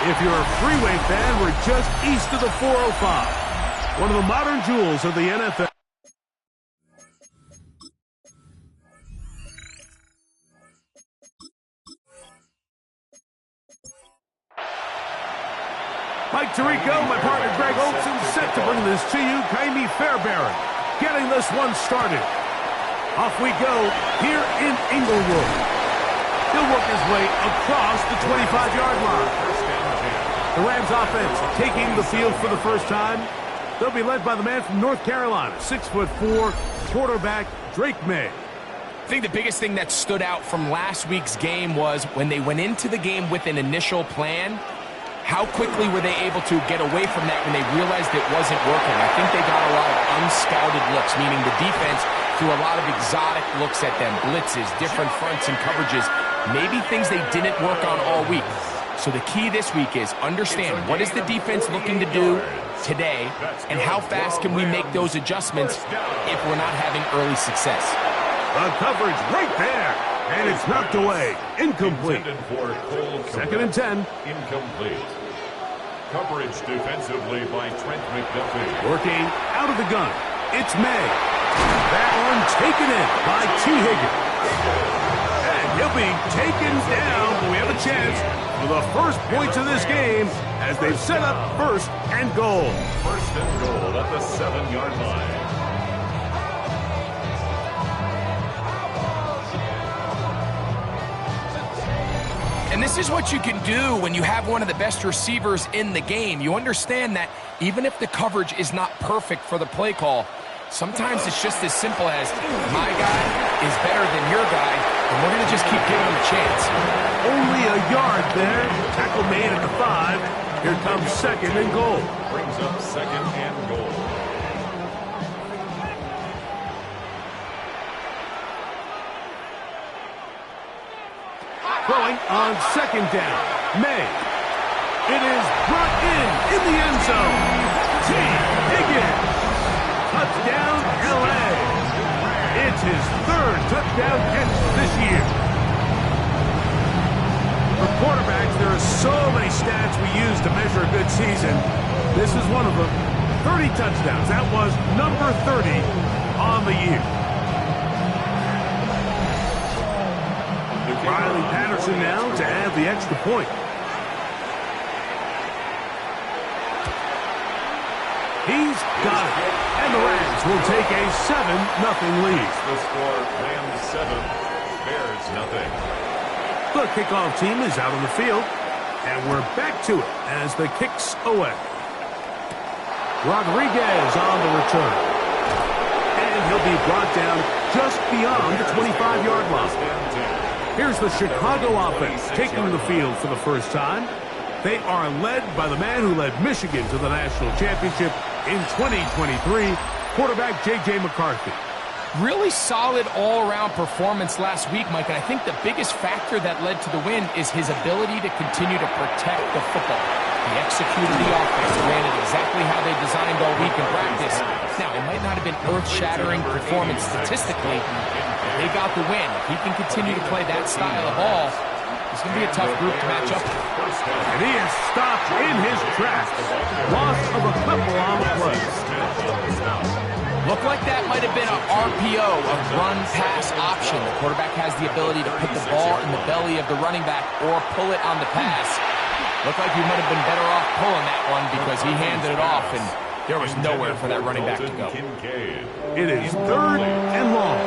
If you're a freeway fan, we're just east of the 405. One of the modern jewels of the NFL. Mike Tirico, my partner Greg Olson, set to bring this to you. Kaimi Fairbairn getting this one started. Off we go here in Inglewood. He'll work his way across the 25-yard line. The Rams offense taking the field for the first time. They'll be led by the man from North Carolina, 6'4", quarterback Drake May. I think the biggest thing that stood out from last week's game was when they went into the game with an initial plan, how quickly were they able to get away from that when they realized it wasn't working? I think they got a lot of unscouted looks, meaning the defense threw a lot of exotic looks at them, blitzes, different fronts and coverages, maybe things they didn't work on all week. So the key this week is understand what is the defense looking to do today and how fast can we make those adjustments if we're not having early success. The coverage right there, and it's knocked away. Incomplete. 2nd and 10. Incomplete. Coverage defensively by Trent McDuffie. Working out of the gun. It's May. That one taken in by T. Higgins. And he'll be taken down, but we have a chance for the first points of this game as they've set up 1st and goal. 1st and goal at the 7-yard line. And this is what you can do when you have one of the best receivers in the game. You understand that even if the coverage is not perfect for the play call, sometimes it's just as simple as my guy is better than your guy, and we're going to just keep giving him a chance. Only a yard there. Tackle made at the 5. Here comes 2nd and goal. Brings up 2nd and goal. Throwing on 2nd down. May. It is brought in the end zone. T. Higgins. Touchdown, L.A. It's his 3rd touchdown catch this year. For quarterbacks, there are so many stats we use to measure a good season. This is one of them. 30 touchdowns. That was number 30 on the year. Riley Patterson now to add the extra point. He's got it. And the Rams will take a 7-0 lead. The score, Rams 7, Bears 0. The kickoff team is out on the field. And we're back to it as the kick's away. Rodriguez on the return. And he'll be brought down just beyond the 25-yard line. Here's the Chicago offense taking the field for the first time. They are led by the man who led Michigan to the national championship in 2023, quarterback J.J. McCarthy. Really solid all-around performance last week, Mike, and I think the biggest factor that led to the win is his ability to continue to protect the football. He executed the offense, ran it exactly how they designed all week in practice. Now, it might not have been earth-shattering performance statistically, but they got the win. If he can continue to play that style of ball, it's going to be a tough group to match up with. And he is stopped in his tracks. Loss of a couple on the play. Looked like that might have been an RPO, a run-pass option. The quarterback has the ability to put the ball in the belly of the running back or pull it on the pass. Looked like he might have been better off pulling that one because he handed it off, and there was nowhere for that running back to go. It is 3rd and long.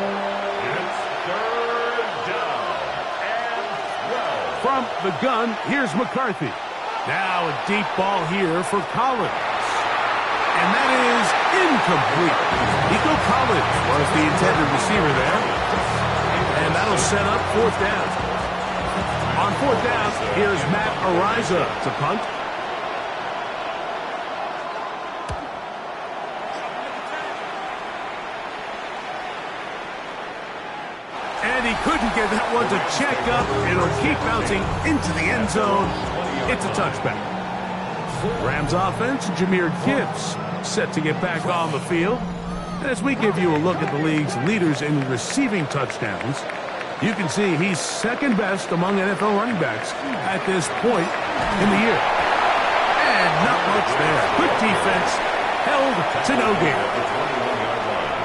It's 3rd down and 12. From the gun, here's McCarthy. Now a deep ball here for Collins. And that is incomplete. Nico Collins was the intended receiver there. And that'll set up 4th down. On 4th down, here's Matt Ariza to punt. And he couldn't get that one to check up. It'll keep bouncing into the end zone. It's a touchback. Rams offense, Jahmyr Gibbs set to get back on the field. And as we give you a look at the league's leaders in receiving touchdowns, you can see he's 2nd best among NFL running backs at this point in the year. much there. Good defense. Held to no gain. At the 21-yard line.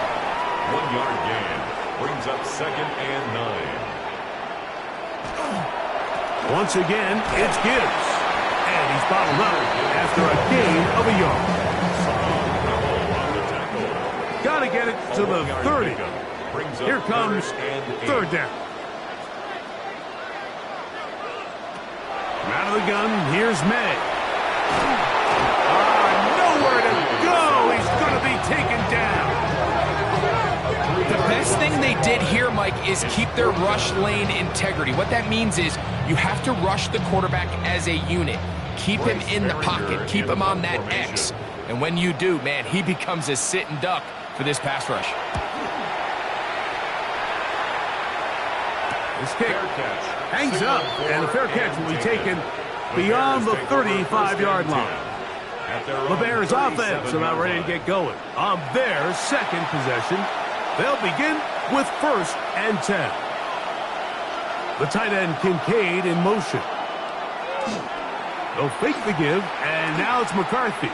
1-yard gain. Brings up 2nd and 9. Once again, it's Gibbs. And he's bottled up after a gain of a yard. Got to get it to the 30. Here comes 3rd down. Out of the gun, here's May. Nowhere to go. He's going to be taken down. The best thing they did here, Mike, is keep their rush lane integrity. What that means is you have to rush the quarterback as a unit. Keep him in the pocket. Keep him on that X. And when you do, man, he becomes a sitting duck for this pass rush. This kick hangs up, and the fair catch will be taken beyond the 35-yard line. The Bears offense about ready to get going. On their second possession, they'll begin with 1st and 10. The tight end Kincaid in motion. They'll fake the give, and now it's McCarthy.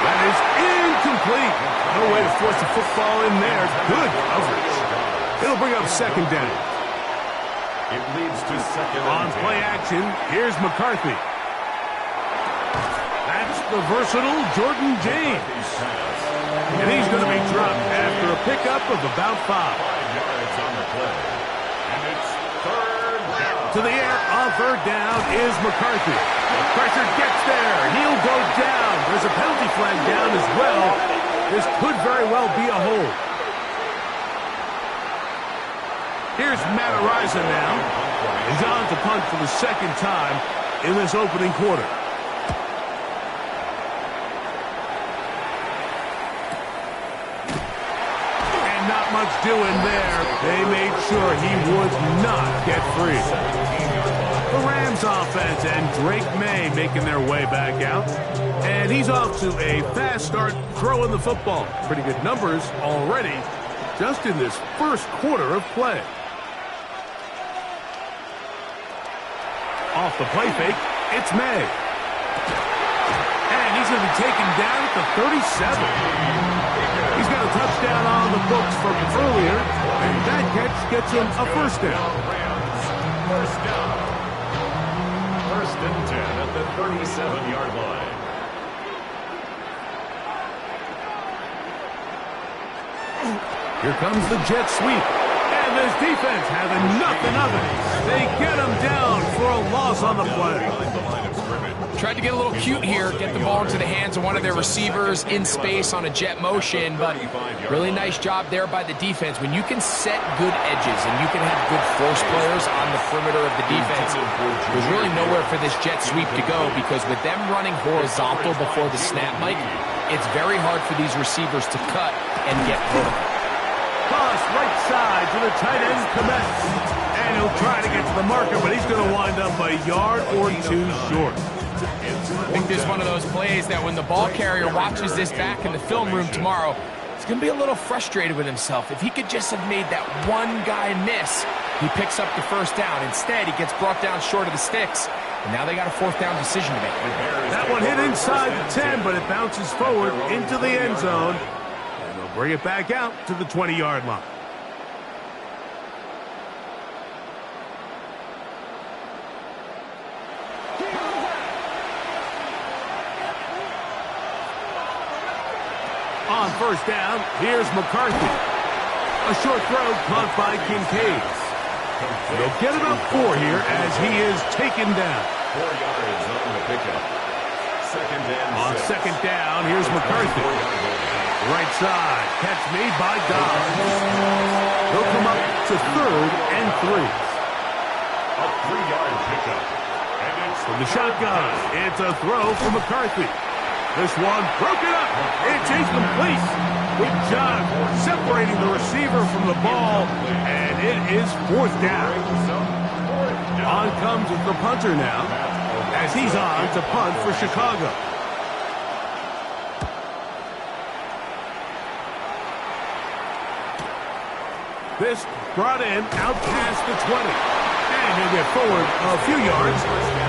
That is incomplete. No way to force the football in there. Good coverage. It'll bring up 2nd down. It leads to 2nd On and 10. play action, here's McCarthy. That's the versatile Jordan James. And he's going to be dropped after a pickup of about 5. 5 yards on the play. And it's 3rd down. To the air on 3rd down is McCarthy. Pressure gets there. He'll go down. There's a penalty flag down as well. This could very well be a hold. Here's Matt Ariza now. He's on to punt for the 2nd time in this opening quarter. And not much doing there. They made sure he would not get free. The Rams offense and Drake May making their way back out. And he's off to a fast start throwing the football. Pretty good numbers already just in this first quarter of play. Off the play fake, it's May. And he's going to be taken down at the 37. He's got a touchdown on the books from earlier, and that catch gets him a 1st down. First down. 1st and 10 at the 37-yard line. Here comes the jet sweep. And this defense having nothing of it. They get him down for a loss on the play. Tried to get a little cute here, get the ball into the hands of one of their receivers in space on a jet motion, but really nice job there by the defense. When you can set good edges and you can have good force players on the perimeter of the defense, there's really nowhere for this jet sweep to go because with them running horizontal before the snap, Mike, it's very hard for these receivers to cut and get vertical. Toss right side to the tight end, Komet. And he'll try to get to the marker, but he's going to wind up a yard or 2 short. I think this is one of those plays that when the ball carrier watches this back in the film room tomorrow, he's going to be a little frustrated with himself. If he could just have made that one guy miss, he picks up the 1st down. Instead, he gets brought down short of the sticks, and now they got a 4th down decision to make. That one hit inside the 10, but it bounces forward into the end zone. Bring it back out to the 20-yard line. On 1st down, here's McCarthy. A short throw caught by Kincaid. They'll get about 4 here as he is taken down. 4 yards on the pickup. 2nd and 6. On 2nd down, here's McCarthy. Right side, catch made by Dobbs. They'll come up to 3rd and 3. A 3-yard pickup. And it's from the shotgun. It's a throw for McCarthy. This one broken up. It's incomplete. Good job separating the receiver from the ball, and it is 4th down. On comes the punter now, as he's on to punt for Chicago. This brought in out past the 20. And he'll get forward a few yards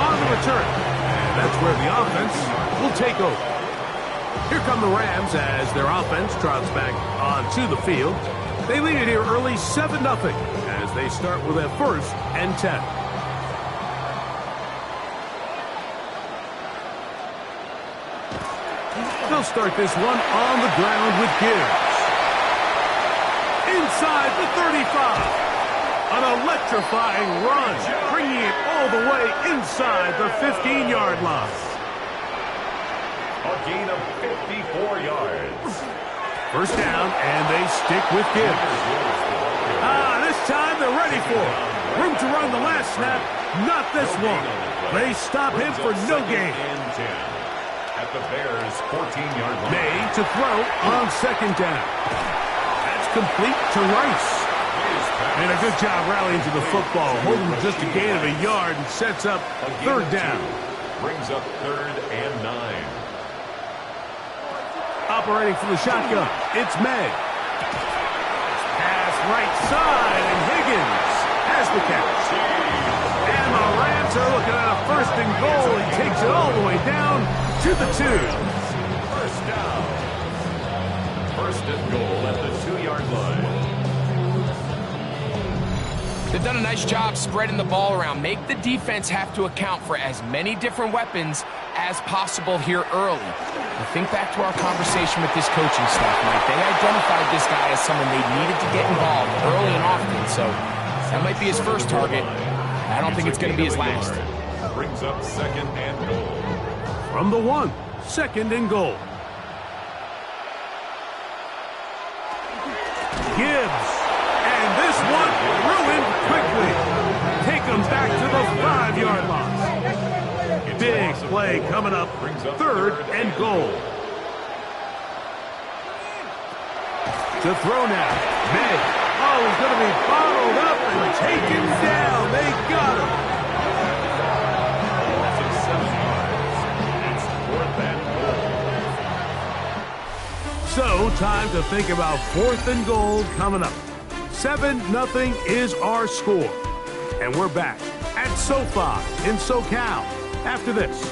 on the return. that's where the offense will take over. Here come the Rams as their offense trots back onto the field. They lead it here early 7-0 as they start with a 1st and 10. They'll start this one on the ground with Gibbs. Inside the 35. An electrifying run, bringing it all the way inside the 15-yard line. A gain of 54 yards. First down, and they stick with Gibbs. This time they're ready for it. Room to run the last snap, not this one. They stop him for no gain. At the Bears' 14-yard line. May to throw on 2nd down. That's complete to Rice. And a good job rallying to the football, holding just a gain of a yard and sets up 3rd down. Brings up 3rd and 9. Operating from the shotgun, it's May. Pass right side, and Higgins has the catch. And the Rams are looking at a 1st and goal. He takes it all the way down to the 2. First down. 1st and goal at the 2-yard line. They've done a nice job spreading the ball around. Make the defense have to account for as many different weapons as possible here early. Now think back to our conversation with this coaching staff, Mike. They identified this guy as someone they needed to get involved early and often, so that might be his first target. I don't think it's going to be his last. Brings up 2nd and goal. From the 1, 2nd and goal. Gibbs. And this one ruined quickly. Take them back to the 5-yard line. Big play coming up. 3rd and goal. To throw now. May. Oh, he's going to be bottled up and taken down. They got him. Loss of 7 yards. It's 4th and goal. So, time to think about 4th and goal coming up. 7-0 is our score. And we're back at SoFi in SoCal after this.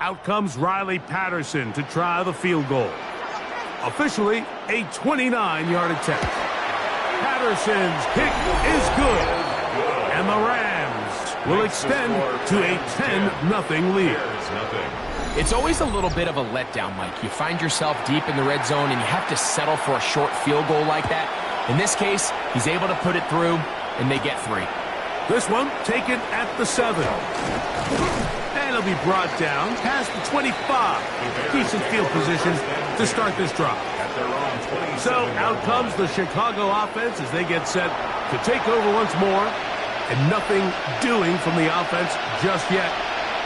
Out comes Riley Patterson to try the field goal. Officially a 29-yard attempt. Patterson's kick is good. And the Rams will extend to a 10-0 lead. It's always a little bit of a letdown, Mike. You find yourself deep in the red zone and you have to settle for a short field goal like that. In this case, he's able to put it through, and they get 3. This one taken at the 7. And it'll be brought down past the 25. Decent field position to start this drive. So out comes the Chicago offense as they get set to take over once more. And nothing doing from the offense just yet.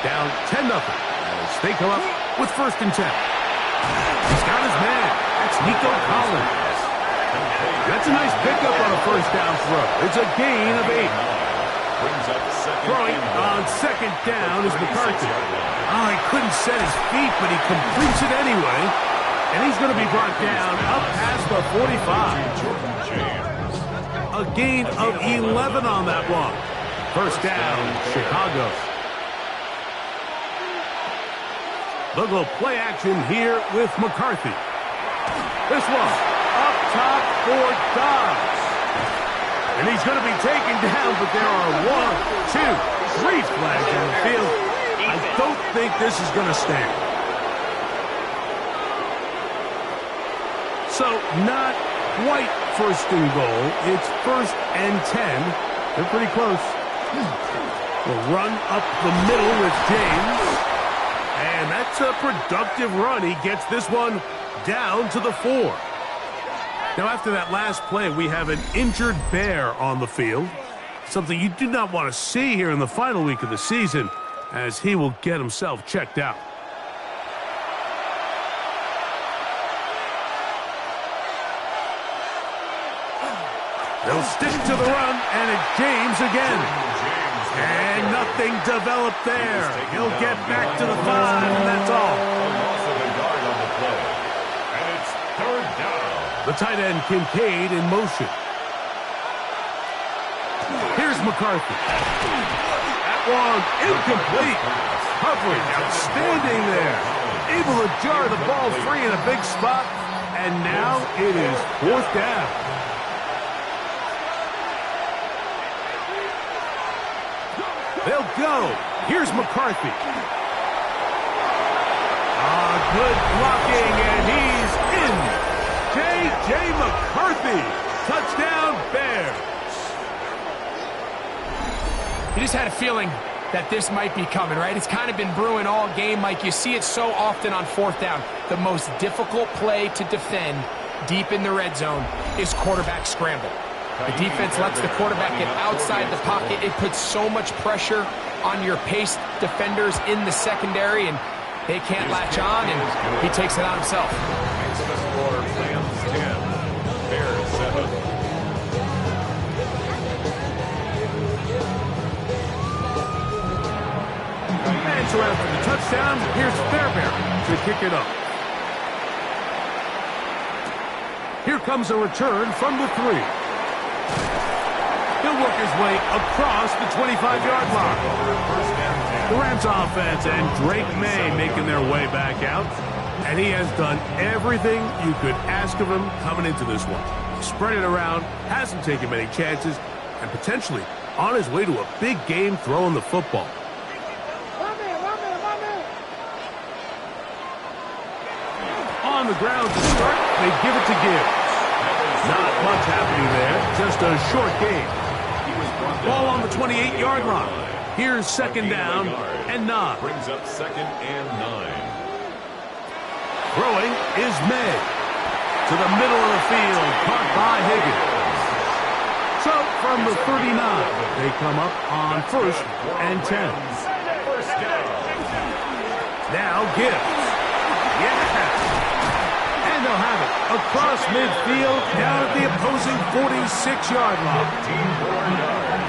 Down 10-0 as they come up with 1st and 10. He's got his man. That's Nico Collins. That's a nice pickup on a 1st down throw. It's a gain of 8. Throwing on 2nd down is McCarthy. Oh, he couldn't set his feet, but he completes it anyway. And he's going to be brought down up past the 45. A gain of 11 on that one. 1st down, Chicago. They'll go play action here with McCarthy. This one up top for Dobbs. And he's going to be taken down, but there are 1, 2, 3 flags on the field. I don't think this is going to stand. So not quite 1st and goal. It's 1st and 10. They're pretty close. We'll run up the middle with James. And that's a productive run. He gets this one down to the 4. Now, after that last play, we have an injured Bear on the field. Something you do not want to see here in the final week of the season, as he will get himself checked out. They'll stick to the run, and it's James again. And nothing developed there. He'll get back to the 5, and that's all. Loss of a yard on the play. And it's third down. The tight end, Kincaid, in motion. Here's McCarthy. That one incomplete. Coverage outstanding there. Able to jar the ball free in a big spot. And now it is fourth down. They'll go. Here's McCarthy. Good blocking, and he's in. J.J. McCarthy. Touchdown, Bears. You just had a feeling that this might be coming, right? It's kind of been brewing all game, Mike. You see it so often on fourth down. The most difficult play to defend deep in the red zone is quarterback scramble. The defense lets the quarterback get outside the pocket. It puts so much pressure on your paced defenders in the secondary, and they can't latch on, and he takes it on himself. The score, Rams 10, Bears 7. Hands around for the touchdown. Here's Fairbairn to kick it up. Here comes a return from the 3. He'll work his way across the 25-yard line. The Rams offense and Drake May making their way back out. And he has done everything you could ask of him coming into this one. Spread it around, hasn't taken many chances, and potentially on his way to a big game throwing the football. On the ground to start, they give it to Gibbs. Not much happening there, just a short game. Ball on the 28-yard line. Here's second down and 9. Brings up second and 9. Throwing is May. To the middle of the field, caught by Higgins. So from the 39, they come up on first and 10. First down. Now Gibbs. Yeah. And they'll have it across midfield down at the opposing 46-yard line.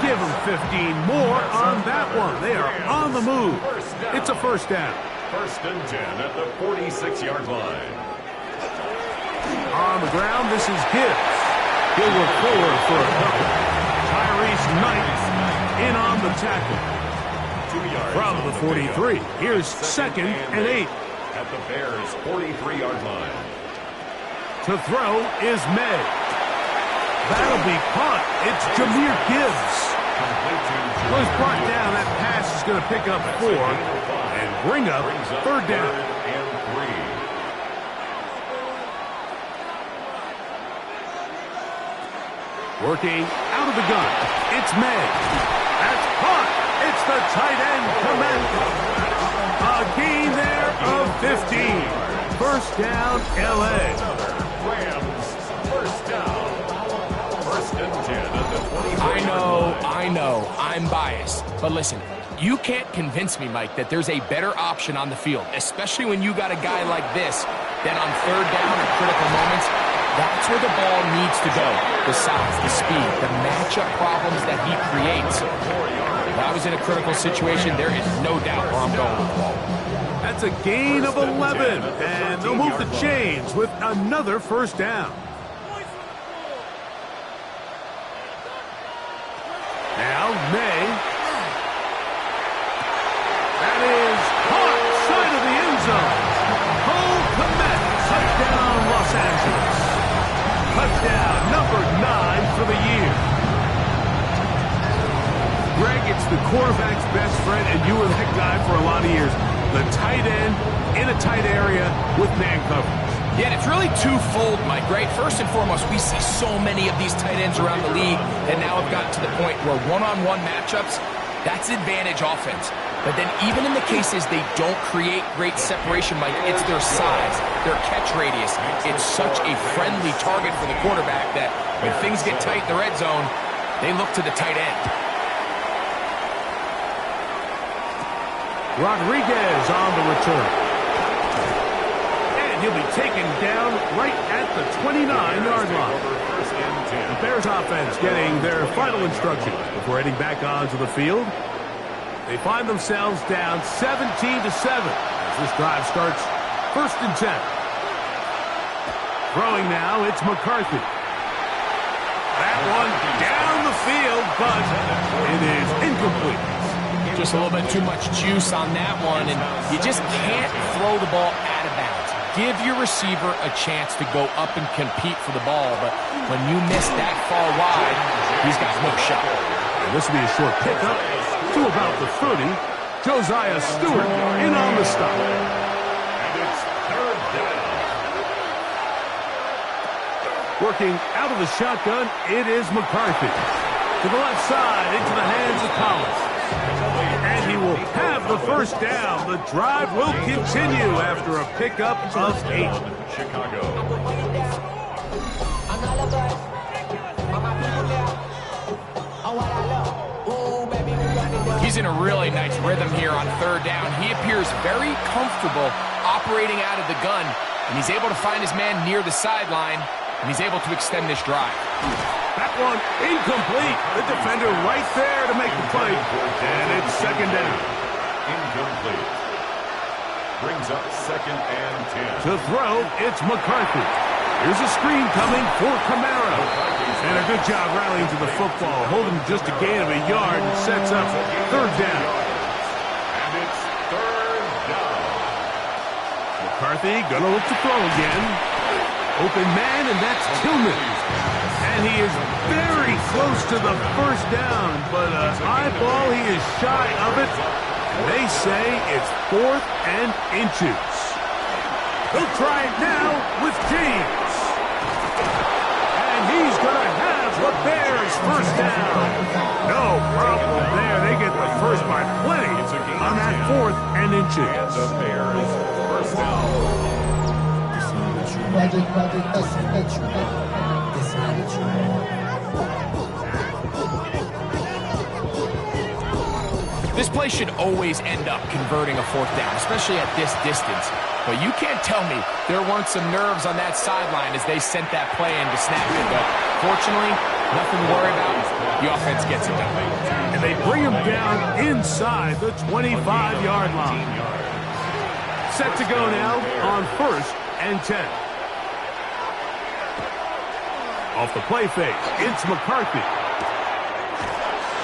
Give them 15 more on that one. They are on the move. It's a first down. First and 10 at the 46-yard line. On the ground, this is Gibbs. He'll look forward for a couple. Tyrese Knight in on the tackle. 2 yards From the 43, here's second and 8. At the Bears' 43-yard line. To throw is May. That'll be caught. It's Jahmyr Gibbs. Was brought down. That pass is going to pick up 4 and bring up third down. And 3. Working out of the gun. It's May. That's caught. It's the tight end, Commander. A gain there of 15. First down, L.A. Rams, first down. First and 10 at the 20. I know, I'm biased. But listen, you can't convince me, Mike, that there's a better option on the field, especially when you got a guy like this, that on third down at critical moments, that's where the ball needs to go. The size, the speed, the matchup problems that he creates. If I was in a critical situation, there is no doubt where I'm going with the ball. That's a gain of 11, and they'll move the chains with another first down. Now May. That is caught side of the end zone. Cole Kmet, touchdown Los Angeles. Touchdown number 9 for the year. Greg, it's the quarterback's best friend, and you were that guy for a lot of years. The tight end in a tight area with man coverage. Yeah, and it's really twofold, Mike, right? First and foremost, we see so many of these tight ends around the league that now have gotten to the point where one-on-one matchups, that's advantage offense. But then even in the cases they don't create great separation, Mike, it's their size, their catch radius. It's such a friendly target for the quarterback that when things get tight in the red zone, they look to the tight end. Rodriguez on the return. And he'll be taken down right at the 29-yard line. The Bears offense getting their final instructions before heading back onto the field. They find themselves down 17-7 as this drive starts 1st and 10. Throwing now, it's McCarthy. That one down the field, but it is incomplete. Just a little bit too much juice on that one, and you just can't throw the ball out of bounds. Give your receiver a chance to go up and compete for the ball, but when you miss that far wide, he's got no shot. And this will be a short pickup to about the 30. Josiah Stewart in on the stop. And it's 3rd down. Working out of the shotgun, it is McCarthy. To the left side, into the hands of Collins. And he will have the 1st down. The drive will continue after a pickup of 8. Chicago. He's in a really nice rhythm here on 3rd down. He appears very comfortable operating out of the gun, and he's able to find his man near the sideline, and he's able to extend this drive. That one incomplete. The defender right there to make the play. And it's 2nd down. Incomplete. Brings up 2nd and 10. To throw, it's McCarthy. Here's a screen coming for Kamara. And a good job rallying to the football, holding just a gain of a yard and sets up 3rd down. And it's 3rd down. McCarthy gonna look to throw again. Open man, and that's Tillman. And he is very close to the 1st down, but eyeball, he is shy of it. They say it's 4th and inches. He'll try it now with James. And he's going to have the Bears 1st down. No problem there. They get the first by plenty on that 4th and inches. The Bears 1st down. This play should always end up converting a 4th down, especially at this distance. But you can't tell me there weren't some nerves on that sideline as they sent that play in to snap it. But fortunately, nothing to worry about. The offense gets it done. And they bring him down inside the 25-yard line. Set to go now on 1st and 10. Off the play fake, it's McCarthy.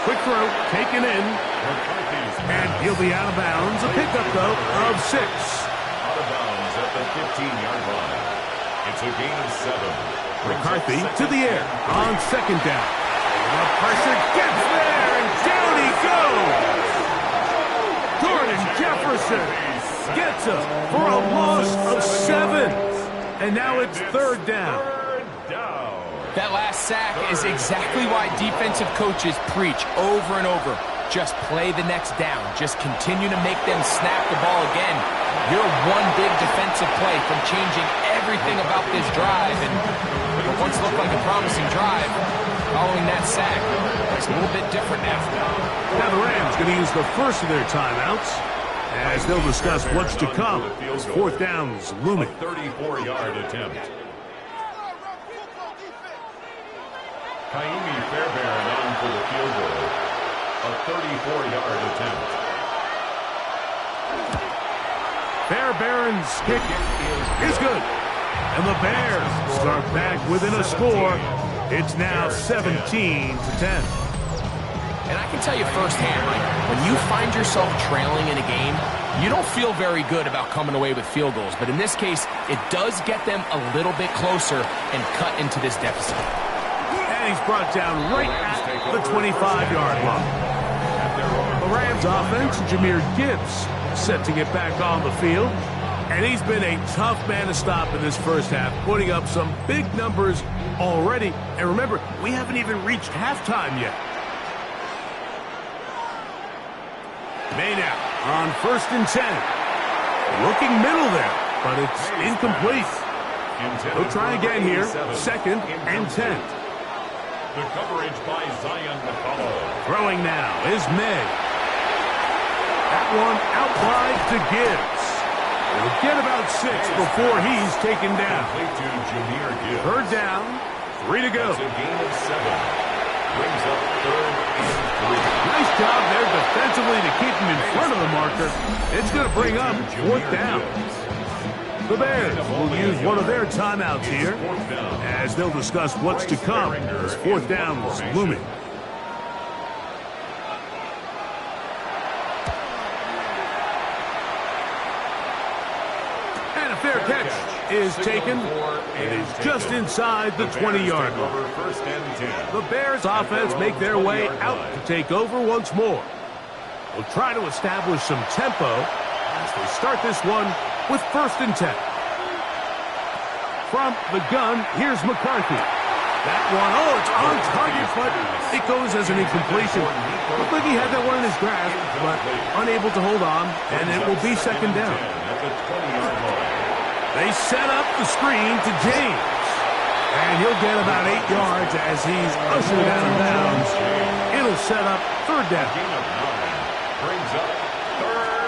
Quick throw, taken in. And he'll be out of bounds. A pickup, though, of 6. Out of bounds at the 15-yard line. It's a gain of 7. McCarthy to the air on 2nd down. The pressure gets there, and down he goes. Jordan Jefferson gets him for a loss of 7. And now it's 3rd down. That last sack is exactly why defensive coaches preach over and over. Just play the next down. Just continue to make them snap the ball again. You're one big defensive play from changing everything about this drive. And what once looked like a promising drive, following that sack, it's a little bit different now. Now the Rams going to use the first of their timeouts as they'll discuss what's to come. 4th down's looming. 34-yard attempt. Kaimi Fairbairn on for the field goal. A 34-yard attempt. Fairbairn's kick is good. And the Bears start back within a score. It's now 17-10. And I can tell you firsthand, Mike, when you find yourself trailing in a game, you don't feel very good about coming away with field goals. But in this case, it does get them a little bit closer and cut into this deficit. And he's brought down right at the 25-yard line. The Rams offense, Jahmyr Gibbs, set to get back on the field. And he's been a tough man to stop in this first half, putting up some big numbers already. And remember, we haven't even reached halftime yet. May now on 1st and 10. Looking middle there, but it's incomplete. He'll try again here, 2nd and 10. The coverage by Zion McCollum. Throwing now is May. That one out wide to Gibbs. He'll get about 6 before he's taken down. Complete to Jahmyr Gibbs. 3rd down, 3 to go. That's a gain of 7. Brings up 3rd and 3. Nice job there defensively to keep him in front of the marker. It's going to bring up 4th down. The Bears will use one of their timeouts here as they'll discuss what's to come as 4th down is looming. And a fair catch is taken. It is just inside the 20-yard line. The Bears offense make their way out to take over once more. They'll try to establish some tempo as they start this one with 1st and 10. From the gun, here's McCarthy. That one, it's on target, but it goes as an incompletion. Looked like he had that one in his grasp, but unable to hold on, and it will be 2nd down. They set up the screen to James, and he'll get about 8 yards as he's ushered out of bounds. It'll set up 3rd down.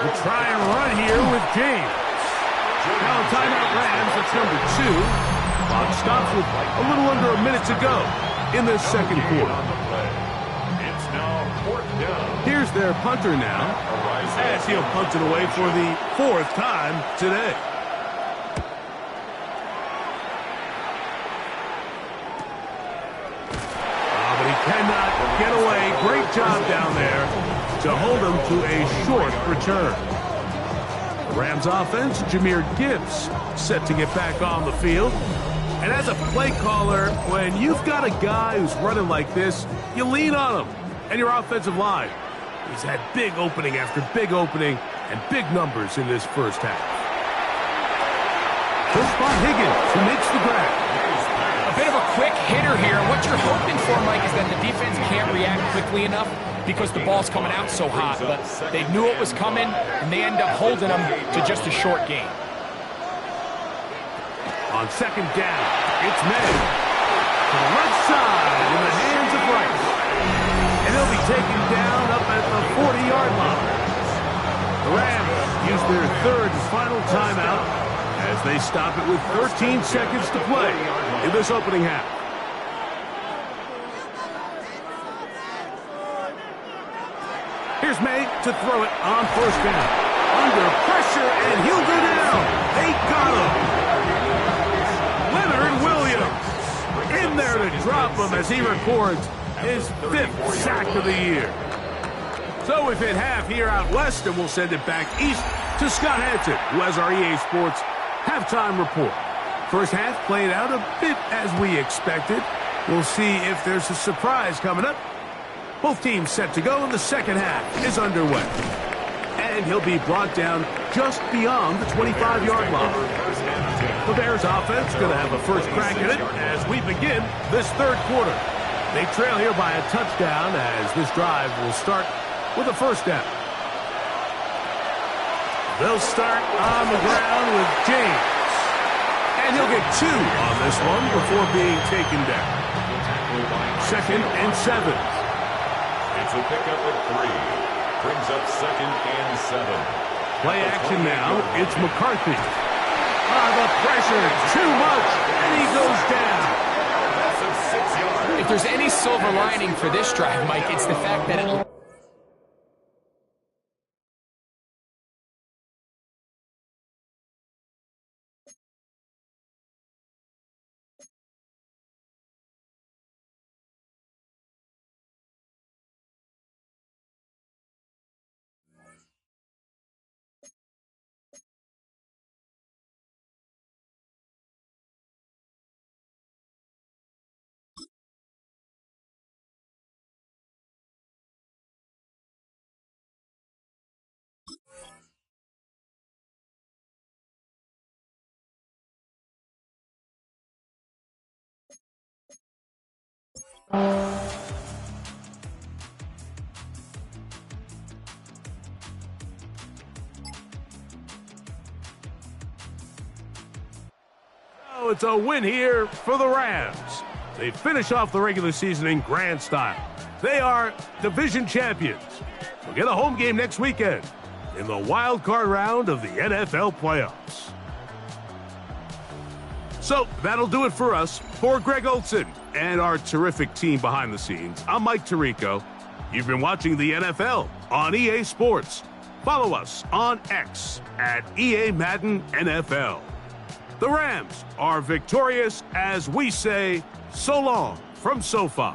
We'll try and run here with James. Now timeout Rams, that's number 2. Clock stops with a little under a minute to go in this 2nd quarter. It's now 4th down. Here's their punter now, as he'll punt it away for the 4th time today. But he cannot get away. Great job down there to hold him to a short return. Rams offense, Jahmyr Gibbs, set to get back on the field. And as a play caller, when you've got a guy who's running like this, you lean on him and your offensive line. He's had big opening after big opening and big numbers in this 1st half. He'll spot Higgins, who makes the grab. A bit of a quick hitter here. What you're hoping for, Mike, is that the defense can't react quickly enough because the ball's coming out so hot. But they knew it was coming, and they end up holding them to just a short gain. On 2nd down, it's May. To the left side in the hands of Rice. And he'll be taken down up at the 40-yard line. The Rams use their 3rd and final timeout as they stop it with 13 seconds to play in this opening half. Here's May to throw it on 1st down. Under pressure, and he'll go down. They got him. Leonard Williams in there to drop him as he records his 5th sack of the year. So we've hit half here out west, and we'll send it back east to Scott Hansen, who has our EA Sports halftime report. 1st half played out a bit as we expected. We'll see if there's a surprise coming up. Both teams set to go, and the 2nd half is underway. And he'll be brought down just beyond the 25-yard line. The Bears offense going to have a first crack at it as we begin this 3rd quarter. They trail here by a touchdown as this drive will start with a 1st down. They'll start on the ground with James. And he'll get 2 on this one before being taken down. 2nd and 7. It's a pickup at 3. Brings up 2nd and 7. Play action now. It's McCarthy. The pressure, too much, and he goes down. That's a 6-yard. If there's any silver lining for this drive, Mike, it's the fact that it... Oh, it's a win here for the Rams. They finish off the regular season in grand style. They are division champions. We'll get a home game next weekend in the wild card round of the NFL playoffs. So that'll do it for us. For Greg Olson, and our terrific team behind the scenes, I'm Mike Tirico. You've been watching the NFL on EA Sports. Follow us on X at EA Madden NFL. The Rams are victorious as we say so long from SoFi.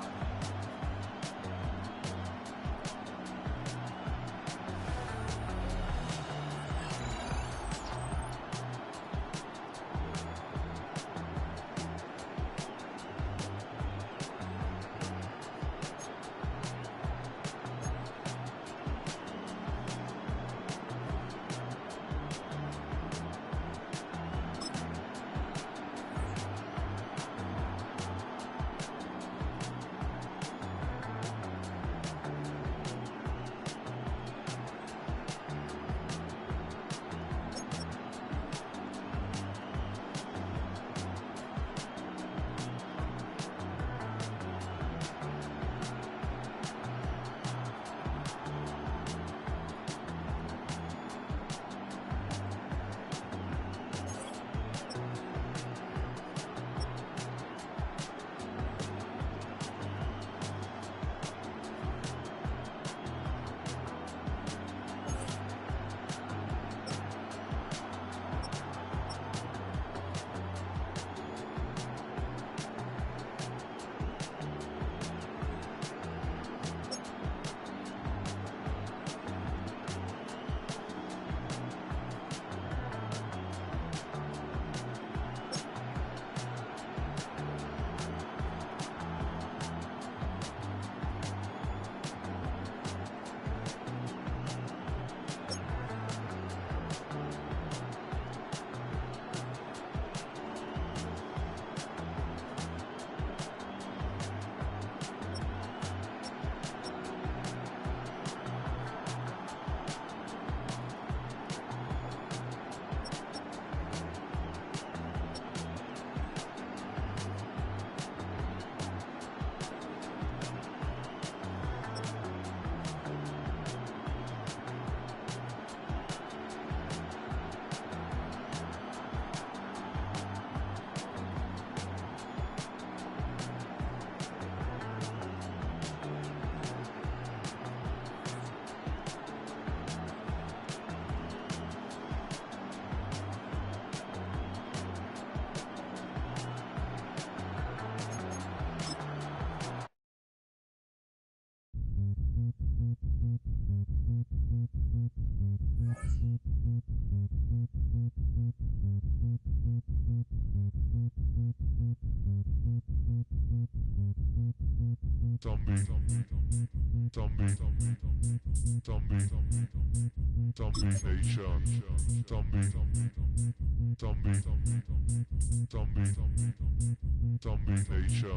Zombie Nation.